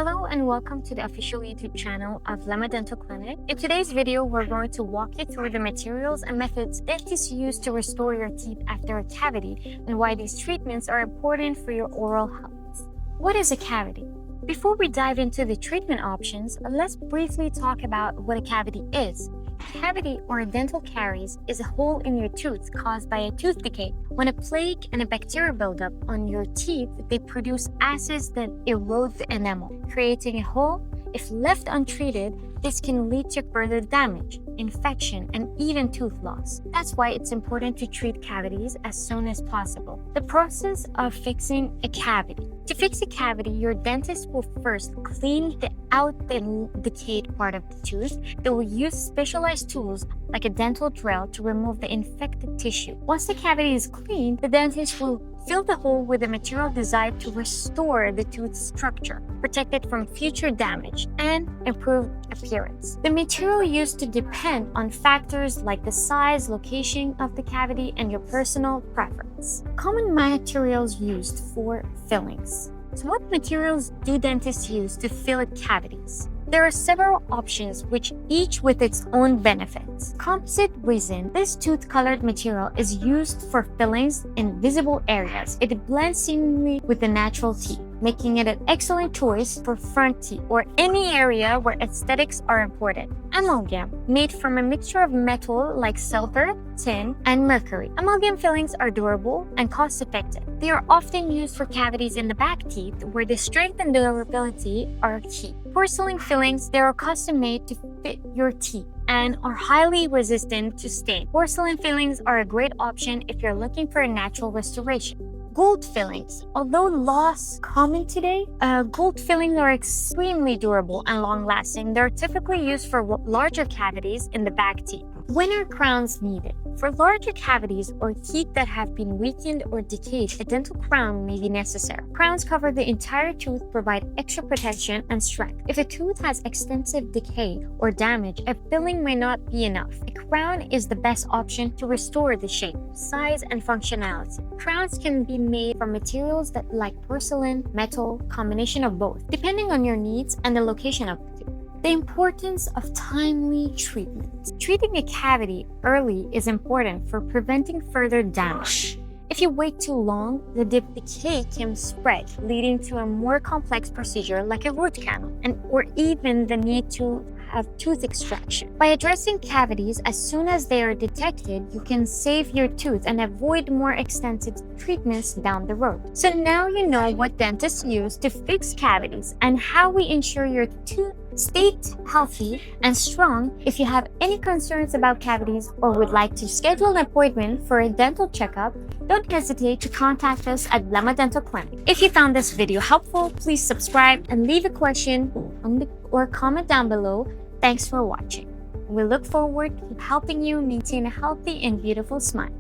Hello and welcome to the official YouTube channel of Lema Dental Clinic. In today's video, we're going to walk you through the materials and methods dentists use to restore your teeth after a cavity and why these treatments are important for your oral health. What is a cavity? Before we dive into the treatment options, let's briefly talk about what a cavity is. A cavity or a dental caries is a hole in your tooth caused by a tooth decay. When a plaque and a bacteria build up on your teeth, they produce acids that erode the enamel, creating a hole. If left untreated, this can lead to further damage, infection, and even tooth loss. That's why it's important to treat cavities as soon as possible. The process of fixing a cavity. To fix a cavity, your dentist will first clean the decayed part of the tooth. They will use specialized tools like a dental drill to remove the infected tissue. Once the cavity is cleaned, the dentist will fill the hole with a material designed to restore the tooth structure, protect it from future damage, and improve appearance. The material used to depend on factors like the size, location of the cavity, and your personal preference. Common materials used for fillings. So what materials do dentists use to fill cavities? There are several options, which each with its own benefits. Composite resin. This tooth-colored material is used for fillings in visible areas. It blends seamlessly with the natural teeth, making it an excellent choice for front teeth or any area where aesthetics are important. Amalgam, made from a mixture of metal like silver, tin, and mercury. Amalgam fillings are durable and cost-effective. They are often used for cavities in the back teeth where the strength and durability are key. Porcelain fillings, they are custom-made to fit your teeth and are highly resistant to stain. Porcelain fillings are a great option if you're looking for a natural restoration. Gold fillings. Although less common today, gold fillings are extremely durable and long-lasting. They're typically used for larger cavities in the back teeth. When are crowns needed? For larger cavities or teeth that have been weakened or decayed, a dental crown may be necessary. Crowns cover the entire tooth, provide extra protection and strength. If a tooth has extensive decay or damage, a filling may not be enough. A crown is the best option to restore the shape, size, and functionality. Crowns can be made from materials that like porcelain, metal, combination of both, depending on your needs and the location of the tooth. The importance of timely treatment. Treating a cavity early is important for preventing further damage. If you wait too long, the decay can spread, leading to a more complex procedure like a root canal, or even the need to have tooth extraction. By addressing cavities as soon as they are detected, you can save your tooth and avoid more extensive treatments down the road. So now you know what dentists use to fix cavities and how we ensure your tooth stays healthy and strong. If you have any concerns about cavities or would like to schedule an appointment for a dental checkup, don't hesitate to contact us at Lema Dental Clinic. If you found this video helpful, please subscribe and leave a question or comment down below. Thanks for watching. We look forward to helping you maintain a healthy and beautiful smile.